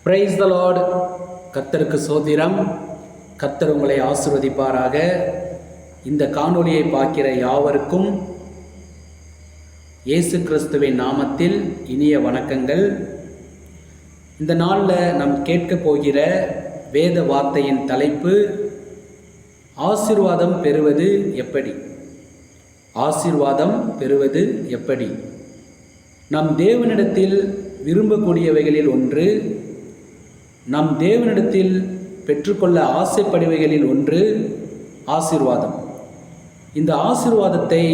Praise the Lord. கர்த்தருக்கு சோத்திரம். கர்த்தர் உங்களை ஆசீர்வதிப்பாராக. இந்த காணொளியை பார்க்கிற யாவருக்கும் இயேசு கிறிஸ்துவின் நாமத்தில் இனிய வணக்கங்கள். இந்த நாளில் நாம் கேட்க போகிற வேத வார்த்தையின் தலைப்பு ஆசீர்வாதம் பெறுவது எப்படி. ஆசீர்வாதம் பெறுவது எப்படி? நம் தேவனிடத்தில் விரும்பக்கூடியவைகளில் ஒன்று, நம் தேவனிடத்தில் பெற்றுக்கொள்ள ஆசைப்படுவைகளில் ஒன்று ஆசீர்வாதம். இந்த ஆசீர்வாதத்தை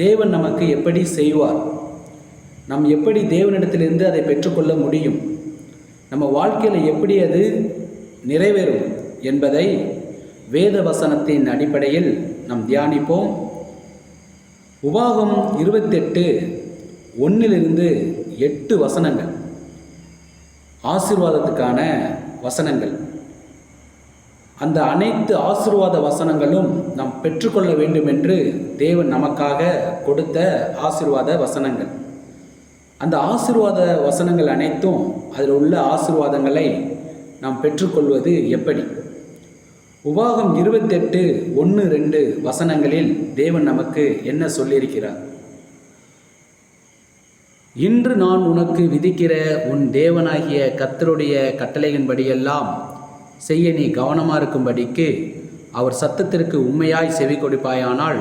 தேவன் நமக்கு எப்படி செய்வார்? நாம் எப்படி தேவனிடத்திலிருந்து அதை பெற்றுக்கொள்ள முடியும்? நம்ம வாழ்க்கையில் எப்படி அது நிறைவேறும் என்பதை வேத வசனத்தின் அடிப்படையில் நாம் தியானிப்போம். உபாகம் 28:1-8 வசனங்கள் ஆசீர்வாதத்துக்கான வசனங்கள். அந்த அனைத்து ஆசீர்வாத வசனங்களும் நாம் பெற்றுக்கொள்ள வேண்டும் என்று தேவன் நமக்காக கொடுத்த ஆசீர்வாத வசனங்கள். அந்த ஆசீர்வாத வசனங்கள் அனைத்தும், அதில் உள்ள ஆசீர்வாதங்களை நாம் பெற்றுக்கொள்வது எப்படி? உபாகம் 28:1-2 வசனங்களில் தேவன் நமக்கு என்ன சொல்லியிருக்கிறார்? இன்று நான் உனக்கு விதிக்கிற உன் தேவனாகிய கர்த்தருடைய கட்டளையின்படியெல்லாம் செய்ய நீ கவனமாக இருக்கும்படிக்கு அவர் சத்தத்திற்கு உண்மையாய் செவி கொடுப்பாயானால்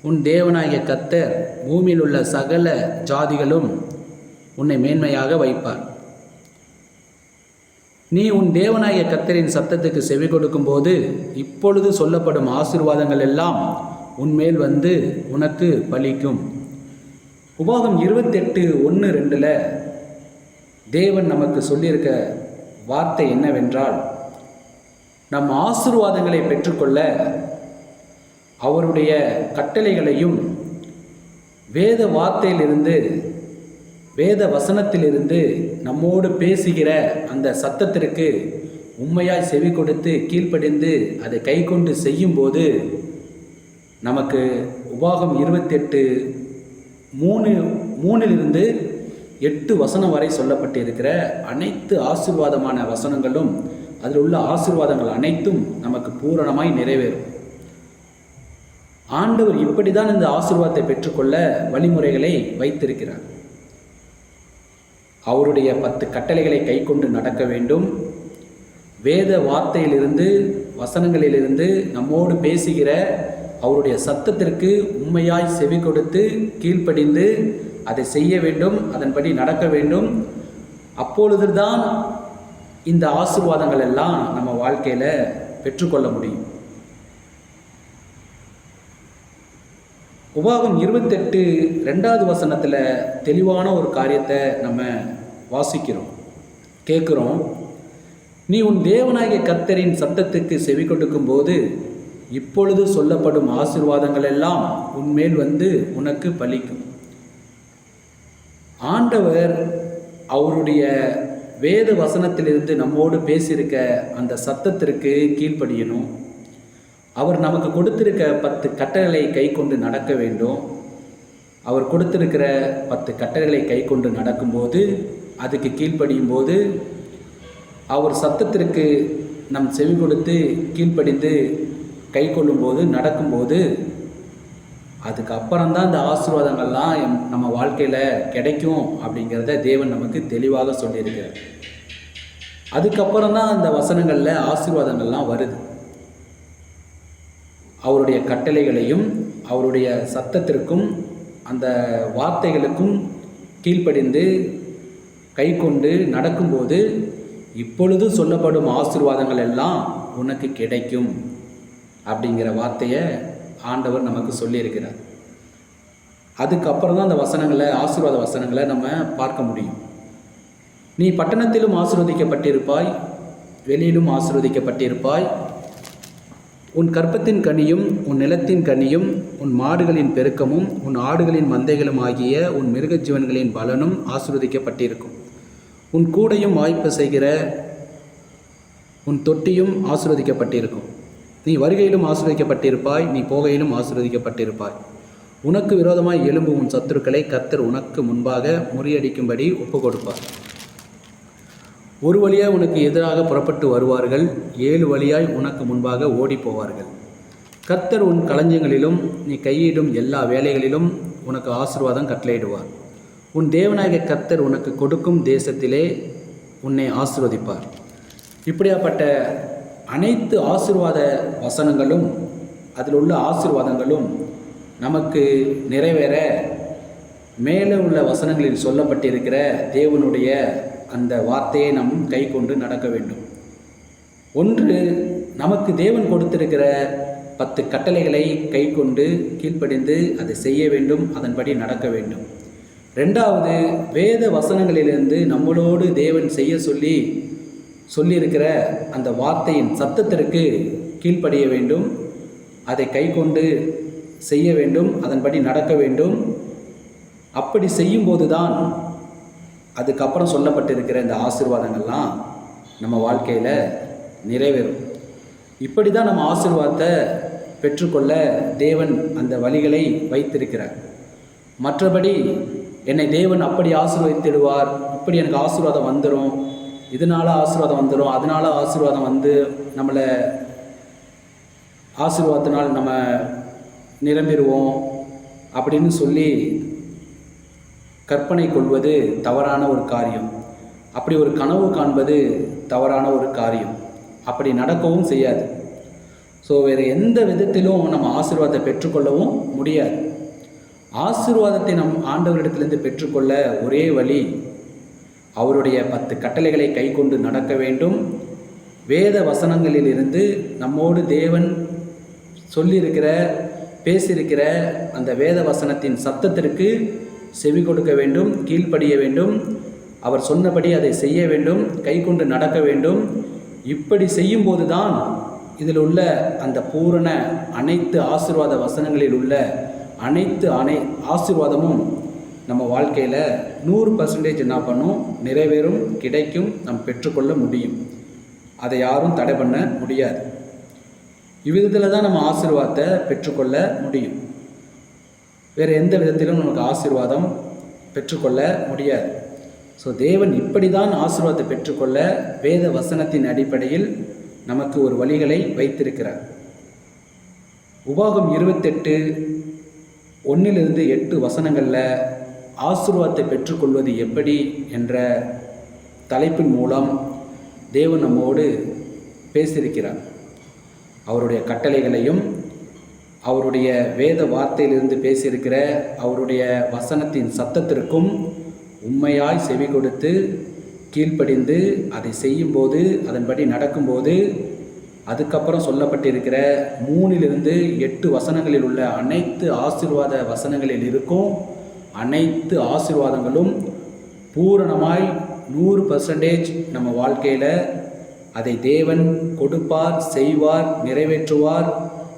உன் தேவனாகிய கர்த்தர் பூமியில் உள்ள சகல ஜாதிகளும் உன்னை மேன்மையாக வைப்பார். நீ உன் தேவனாகிய கர்த்தரின் சத்தத்துக்கு செவி கொடுக்கும்போது இப்பொழுது சொல்லப்படும் ஆசீர்வாதங்கள் எல்லாம் உன்மேல் வந்து உனக்கு பலிக்கும். உபாகம் 28:1-2 தேவன் நமக்கு சொல்லியிருக்க வார்த்தை என்னவென்றால், நம் ஆசீர்வாதங்களை பெற்றுக்கொள்ள அவருடைய கட்டளைகளையும் வேத வார்த்தையிலிருந்து, வேத வசனத்திலிருந்து நம்மோடு பேசுகிற அந்த சத்தத்திற்கு உண்மையாய் செவி கொடுத்து கீழ்ப்படிந்து அதை கை கொண்டு செய்யும்போது நமக்கு உபாகம் 28:3-8 வசனம் வரை சொல்லப்பட்டிருக்கிற அனைத்து ஆசீர்வாதமான வசனங்களும், அதில் உள்ள ஆசீர்வாதங்கள் அனைத்தும் நமக்கு பூரணமாய் நிறைவேறும். ஆண்டவர் இப்படிதான் இந்த ஆசீர்வாதத்தை பெற்றுக்கொள்ள வழிமுறைகளை வைத்திருக்கிறார். அவருடைய 10 கட்டளைகளை கை கொண்டு நடக்க வேண்டும். வேத வார்த்தையிலிருந்து, வசனங்களிலிருந்து நம்மோடு பேசுகிற அவருடைய சத்தத்திற்கு உண்மையாய் செவி கொடுத்து கீழ்ப்படிந்து அதை செய்ய வேண்டும், அதன்படி நடக்க வேண்டும். அப்பொழுதுதான் இந்த ஆசீர்வாதங்கள் எல்லாம் நம்ம வாழ்க்கையில் பெற்றுக்கொள்ள முடியும். உபாகம் 28:2 வசனத்தில் தெளிவான ஒரு காரியத்தை நம்ம வாசிக்கிறோம், கேட்குறோம். நீ உன் தேவனாகிய கர்த்தரின் சத்தத்துக்கு செவி கொடுக்கும் போது இப்பொழுது சொல்லப்படும் ஆசீர்வாதங்கள் எல்லாம் உன்மேல் வந்து உனக்கு பலிக்கும். ஆண்டவர் அவருடைய வேத வசனத்திலிருந்து நம்மோடு பேசியிருக்க அந்த சத்தத்திற்கு கீழ்ப்படியணும். அவர் நமக்கு கொடுத்திருக்க 10 கட்டளைகளை கை கொண்டு நடக்க வேண்டும். அவர் கொடுத்திருக்கிற 10 கட்டளைகளை கை கொண்டு நடக்கும்போது, அதுக்கு கீழ்ப்படியும் போது, அவர் சத்தத்திற்கு நம் செவி கொடுத்து கீழ்ப்படிந்து கை கொள்ளும்போது, நடக்கும்போது, அதுக்கப்புறம்தான் இந்த ஆசீர்வாதங்கள்லாம் நம்ம வாழ்க்கையில் கிடைக்கும் அப்படிங்கிறத தேவன் நமக்கு தெளிவாக சொல்லியிருக்கிறார். அதுக்கப்புறம்தான் அந்த வசனங்களில் ஆசீர்வாதங்கள்லாம் வருது. அவருடைய கட்டளைகளையும் அவருடைய சத்தத்திற்கும் அந்த வார்த்தைகளுக்கும் கீழ்ப்படிந்து கை கொண்டு நடக்கும்போது இப்பொழுது சொல்லப்படும் ஆசீர்வாதங்கள் எல்லாம் உனக்கு கிடைக்கும் அப்படிங்கிற வார்த்தையை ஆண்டவர் நமக்கு சொல்லியிருக்கிறார். அதுக்கப்புறம் தான் அந்த வசனங்களை, ஆசீர்வாத வசனங்களை நம்ம பார்க்க முடியும். நீ பட்டணத்திலும் ஆசீர்வதிக்கப்பட்டிருப்பாய், வெளியிலும் ஆசீர்வதிக்கப்பட்டிருப்பாய். உன் கற்பத்தின் கனியும் உன் நிலத்தின் கனியும் உன் மாடுகளின் பெருக்கமும் உன் ஆடுகளின் மந்தைகளும் ஆகிய உன் மிருக ஜீவன்களின் பலனும் ஆசீர்வதிக்கப்பட்டிருக்கும். உன் கூடையும் வாய்ப்பு செய்கிற உன் தொட்டியும் ஆசீர்வதிக்கப்பட்டிருக்கும். நீ வருகையிலும் ஆசீர்வதிக்கப்பட்டிருப்பாய், நீ போகையிலும் ஆசீர்வதிக்கப்பட்டிருப்பாய். உனக்கு விரோதமாய் எழும்பும் உன் சத்துருக்களை கர்த்தர் உனக்கு முன்பாக முறியடிக்கும்படி ஒப்பு கொடுப்பார். ஒரு வழியாய் உனக்கு எதிராக புறப்பட்டு வருவார்கள், 7 வழியாய் உனக்கு முன்பாக ஓடி போவார்கள். கர்த்தர் உன் களஞ்சியங்களிலும் நீ கையிடும் எல்லா வேலைகளிலும் உனக்கு ஆசீர்வாதம் கட்டளையிடுவார். உன் தேவனாகிய கர்த்தர் உனக்கு கொடுக்கும் தேசத்திலே உன்னை ஆசீர்வதிப்பார். இப்படியாப்பட்ட அனைத்து ஆசீர்வாத வசனங்களும் அதில் உள்ள ஆசீர்வாதங்களும் நமக்கு நிறைவேற மேலே உள்ள வசனங்களில் சொல்லப்பட்டிருக்கிற தேவனுடைய அந்த வார்த்தையை நாம் கை கொண்டு நடக்க வேண்டும். ஒன்று, நமக்கு தேவன் கொடுத்திருக்கிற 10 கட்டளைகளை கை கொண்டு கீழ்ப்படிந்து அதை செய்ய வேண்டும், அதன்படி நடக்க வேண்டும். 2வது, வேத வசனங்களிலிருந்து நம்மளோடு தேவன் செய்ய சொல்லியிருக்கிற அந்த வார்த்தையின் சத்தத்திற்கு கீழ்ப்படிய வேண்டும், அதை கை கொண்டு செய்ய வேண்டும், அதன்படி நடக்க வேண்டும். அப்படி செய்யும்போது தான் அதுக்கப்புறம் சொல்லப்பட்டிருக்கிற இந்த ஆசீர்வாதங்கள்லாம் நம்ம வாழ்க்கையில் நிறைவேறும். இப்படி தான் நம்ம ஆசீர்வாதத்தை பெற்றுக்கொள்ள தேவன் அந்த வழிகளை வைத்திருக்கிறார். மற்றபடி என்னை தேவன் அப்படி ஆசீர்வதித்திடுவார், இப்படி எனக்கு ஆசீர்வாதம் வந்துடும், இதனால் ஆசீர்வாதம் வந்துடும், அதனால் ஆசீர்வாதம் வந்து நம்மளை ஆசீர்வாதத்தினால் நம்ம நிரம்பிடுவோம் அப்படின்னு சொல்லி கற்பனை கொள்வது தவறான ஒரு காரியம். அப்படி ஒரு கனவு காண்பது தவறான ஒரு காரியம். அப்படி நடக்கவும் செய்யாது. ஸோ வேறு எந்த விதத்திலும் நம்ம ஆசீர்வாதத்தை பெற்றுக்கொள்ளவும் முடியாது. ஆசீர்வாதத்தை நம் ஆண்டவரிடத்திலிருந்து பெற்றுக்கொள்ள ஒரே வழி, அவருடைய 10 கட்டளைகளை கை கொண்டு நடக்க வேண்டும். வேத வசனங்களிலிருந்து நம்மோடு தேவன் சொல்லியிருக்கிற பேசியிருக்கிற அந்த வேத வசனத்தின் சத்தத்திற்கு செவி கொடுக்க வேண்டும், கீழ்ப்படிய வேண்டும், அவர் சொன்னபடி அதை செய்ய வேண்டும், கை கொண்டு நடக்க வேண்டும். இப்படி செய்யும்போது தான் இதில் உள்ள அந்த பூரண அனைத்து ஆசீர்வாத வசனங்களில் உள்ள அனைத்து ஆசீர்வாதமும் நம்ம வாழ்க்கையில் 100% என்ன பண்ணும், நிறைவேறும், கிடைக்கும், நாம் பெற்றுக்கொள்ள முடியும். அதை யாரும் தடை பண்ண முடியாது. இவ்விதத்தில் தான் நம்ம ஆசீர்வாதத்தை பெற்றுக்கொள்ள முடியும். வேறு எந்த விதத்திலும் நமக்கு ஆசீர்வாதம் பெற்றுக்கொள்ள முடியாது. ஸோ தேவன் இப்படி தான் ஆசீர்வாதத்தை பெற்றுக்கொள்ள வேத வசனத்தின் அடிப்படையில் நமக்கு ஒரு வழிகளை வைத்திருக்கிறார். உபாகம் 28:1-8 வசனங்களில் ஆசீர்வாதத்தை பெற்றுக்கொள்வது எப்படி என்ற தலைப்பின் மூலம் தேவன் நம்மோடு பேசியிருக்கிறார். அவருடைய கட்டளைகளையும் அவருடைய வேத வார்த்தையிலிருந்து பேசியிருக்கிற அவருடைய வசனத்தின் சத்தத்திற்கும் உண்மையாய் செவி கொடுத்து கீழ்ப்படிந்து அதை செய்யும்போது, அதன்படி நடக்கும்போது, அதுக்கப்புறம் சொல்லப்பட்டிருக்கிற 3-8 வசனங்களில் உள்ள அனைத்து ஆசீர்வாத வசனங்களில் இருக்கும் அனைத்து ஆசீர்வாதங்களும் பூரணமாய் 100% நம்ம வாழ்க்கையில் அதை தேவன் கொடுப்பார், செய்வார், நிறைவேற்றுவார்.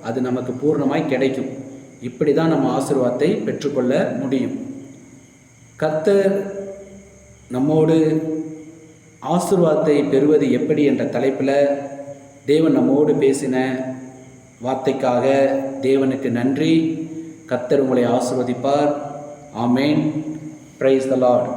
அது நமக்கு பூர்ணமாய் கிடைக்கும். இப்படி தான் நம்ம ஆசீர்வாதத்தை பெற்றுக்கொள்ள முடியும். கர்த்தர் நம்மோடு ஆசீர்வாதத்தை பெறுவது எப்படி என்ற தலைப்பில் தேவன் நம்மோடு பேசின வார்த்தைக்காக தேவனுக்கு நன்றி. கர்த்தர் உங்களை ஆசீர்வதிப்பார். ஆமேன். Praise the Lord.